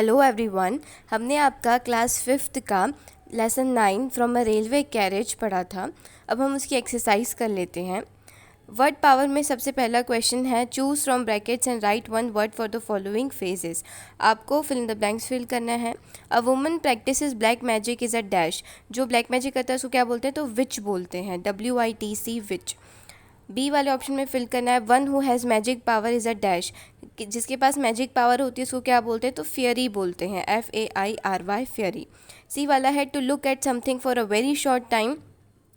Hello everyone. हमने आपका class 5th का lesson 9 from a railway carriage पढ़ा था। अब हम उसकी एक्सरसाइज कर लेते हैं। वर्ड पावर में सबसे पहला क्वेश्चन है, choose from brackets and write one word for the following phrases. आपको fill in the blanks fill करना है। A woman practises black magic is a dash. जो ब्लैक मैजिक करता है उसको क्या बोलते हैं? तो विच बोलते हैं, WITC विच। बी वाले ऑप्शन में फिल करना है, one who has magic power is a dash. जिसके पास मैजिक पावर होती है उसको क्या बोलते हैं? तो फेयरी बोलते हैं, FAIRY फेयरी। सी वाला है, to look at something for a very short time.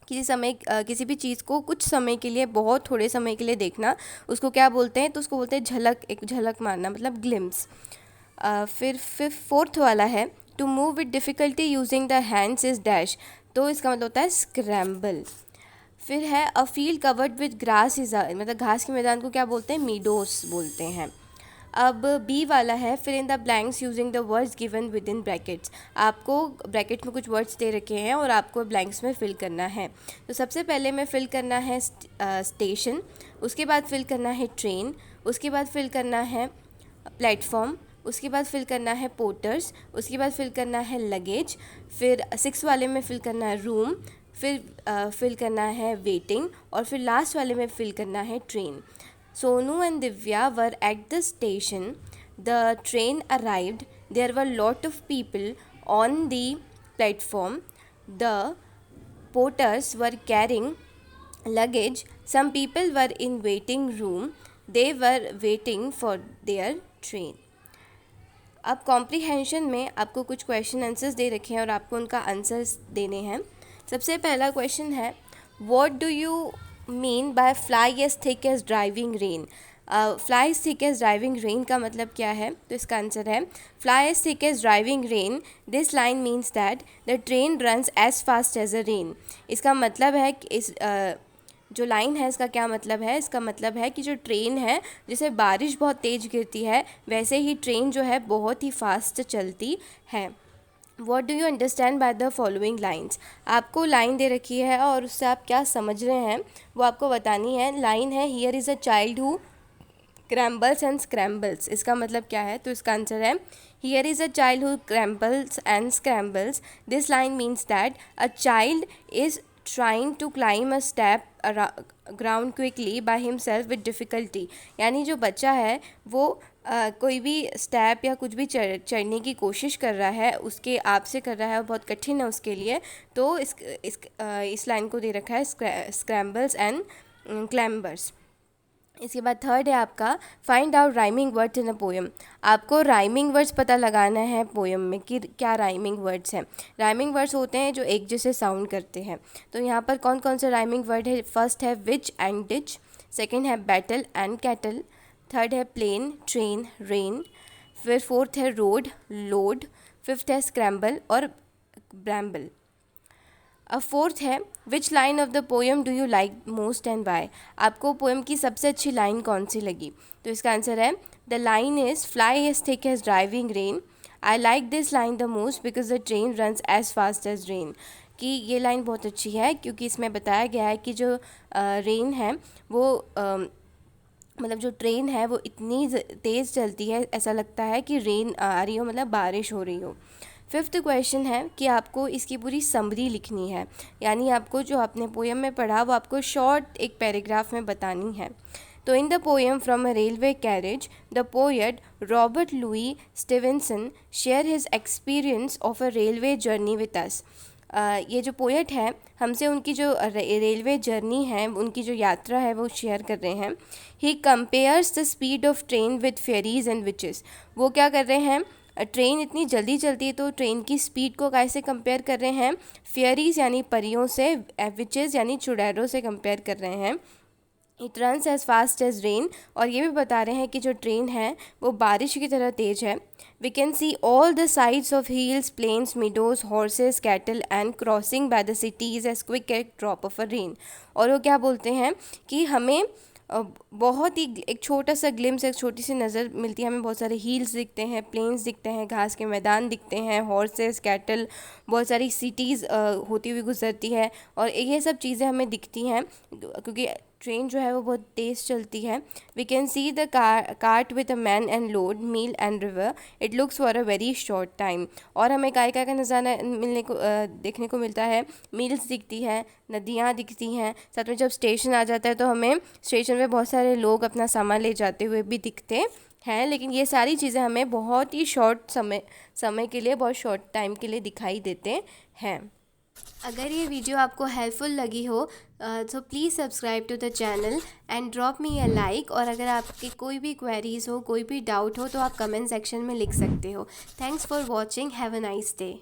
किसी भी चीज़ को कुछ समय के लिए, बहुत थोड़े समय के लिए देखना, उसको क्या बोलते हैं? तो उसको बोलते हैं झलक, एक झलक मारना, मतलब ग्लिम्स। फिर फोर्थ वाला है, to move with difficulty using the hands is dash. तो इसका मतलब होता है स्क्रैम्बल। फिर है, a field covered with grass is मतलब घास के मैदान को क्या बोलते हैं? मीडोस बोलते हैं। अब बी वाला है, fill in the blanks using the words given with in brackets. आपको ब्रैकेट में कुछ वर्ड्स दे रखे हैं और आपको ब्लैंक्स में फिल करना है। तो सबसे पहले में फिल करना है स्टेशन, उसके बाद फिल करना है ट्रेन, उसके बाद फिल करना है प्लेटफॉर्म, उसके बाद फिल करना है पोर्टर्स, उसके बाद फिल करना है लगेज। फिर 6 वाले में फिल करना है रूम, फिर फिल करना है वेटिंग, और फिर लास्ट वाले में फिल करना है train. Sonu and Divya were at the station, the train arrived, there were lot of people on the platform, the porters were carrying luggage, some people were in waiting room, they were waiting for their train। अब comprehension में आपको कुछ question answers दे रखे हैं और आपको उनका answers देने हैं। सबसे पहला क्वेश्चन है, what do you mean by fly as thick as driving rain. Fly as thick as driving rain का मतलब क्या है? तो इसका आंसर है, fly as thick as driving rain, this line means that the train runs as fast as a rain. इसका मतलब है कि जो लाइन है इसका क्या मतलब है? इसका मतलब है कि जो ट्रेन है, जैसे बारिश बहुत तेज़ गिरती है वैसे ही ट्रेन जो है बहुत ही फास्ट चलती है। What do you understand by the following lines. आपको लाइन दे रखी है और उससे आप क्या समझ रहे हैं वो आपको बतानी है। लाइन है, here is a child who clambers and scrambles. इसका मतलब क्या है? तो इसका आंसर है, here is a child who clambers and scrambles, this line means that a child is trying to climb a step ground quickly by himself with difficulty। यानी जो बच्चा है वो कोई भी स्टेप या कुछ भी चढ़ने की कोशिश कर रहा है, उसके आप से कर रहा है और बहुत कठिन है उसके लिए। तो इस लाइन को दे रखा है स्क्रैम्बल्स एंड क्लैम्बर्स। इसके बाद थर्ड है आपका, find out rhyming words in a poem. आपको राइमिंग वर्ड्स पता लगाना है पोएम में कि क्या राइमिंग वर्ड्स हैं। राइमिंग वर्ड्स होते हैं जो एक जैसे साउंड करते हैं। तो यहाँ पर कौन कौन से राइमिंग वर्ड है? फर्स्ट है विच एंड डिच, सेकंड है बैटल एंड कैटल, थर्ड है प्लेन, ट्रेन, रेन, फिर फोर्थ है रोड, लोड, फिफ्थ है स्क्रैम्बल और ब्रैम्बल। अब फोर्थ है, which line of the poem do you like most and why. आपको पोएम की सबसे अच्छी लाइन कौन सी लगी? तो इसका आंसर है, the line is fly as thick as driving rain, I like this line the most because the train runs as fast as rain. कि ये लाइन बहुत अच्छी है क्योंकि इसमें बताया गया है कि जो रेन है वो मतलब जो ट्रेन है वो इतनी तेज़ चलती है, ऐसा लगता है कि रेन आ रही हो, मतलब बारिश हो रही हो। फिफ्थ क्वेश्चन है कि आपको इसकी पूरी समरी लिखनी है, यानी आपको जो आपने पोएम में पढ़ा वो आपको शॉर्ट एक पैराग्राफ में बतानी है। तो in the poem from a railway carriage, the poet Robert Louis Stevenson share his experience of a railway journey with us. ये जो पोएट है हमसे उनकी जो रेलवे जर्नी है, उनकी जो यात्रा है वो शेयर कर रहे हैं। He compares the speed of train with fairies and witches. वो क्या कर रहे हैं? ट्रेन इतनी जल्दी चलती है तो ट्रेन की स्पीड को कैसे कंपेयर कर रहे हैं? फेयरीज यानी परियों से, विचेस यानी चुड़ैलों से कंपेयर कर रहे हैं। It runs as fast as rain, और ये भी बता रहे हैं कि जो ट्रेन है वो बारिश की तरह तेज है। We can see all the sides of hills, plains, meadows, horses, cattle and crossing by the cities as quick at drop of a rain. और वो क्या बोलते हैं कि हमें बहुत ही एक छोटा सा ग्लिम्स, एक छोटी सी नज़र मिलती है हमें। बहुत सारे हील्स दिखते हैं, प्लेन्स दिखते हैं, घास के मैदान दिखते हैं, हॉर्सेस, कैटल, बहुत सारी सिटीज़ होती हुई गुजरती है, और ये सब चीज़ें हमें दिखती हैं क्योंकि ट्रेन जो है वो बहुत तेज़ चलती है। We can see the cart with a man and load mill and river, it looks for a very short time. और हमें काय का नज़ारा देखने को मिलता है। मील्स दिखती है, नदियाँ दिखती हैं, साथ में जब स्टेशन आ जाता है तो हमें स्टेशन पे बहुत सारे लोग अपना सामान ले जाते हुए भी दिखते हैं। लेकिन ये सारी चीज़ें हमें बहुत ही शॉर्ट समय के लिए, बहुत शॉर्ट टाइम के लिए दिखाई देते हैं। अगर ये वीडियो आपको हेल्पफुल लगी हो तो please subscribe to the channel and drop me a like. और अगर आपकी कोई भी क्वेरीज़ हो, कोई भी डाउट हो तो आप कमेंट सेक्शन में लिख सकते हो। Thanks for watching, have a nice day.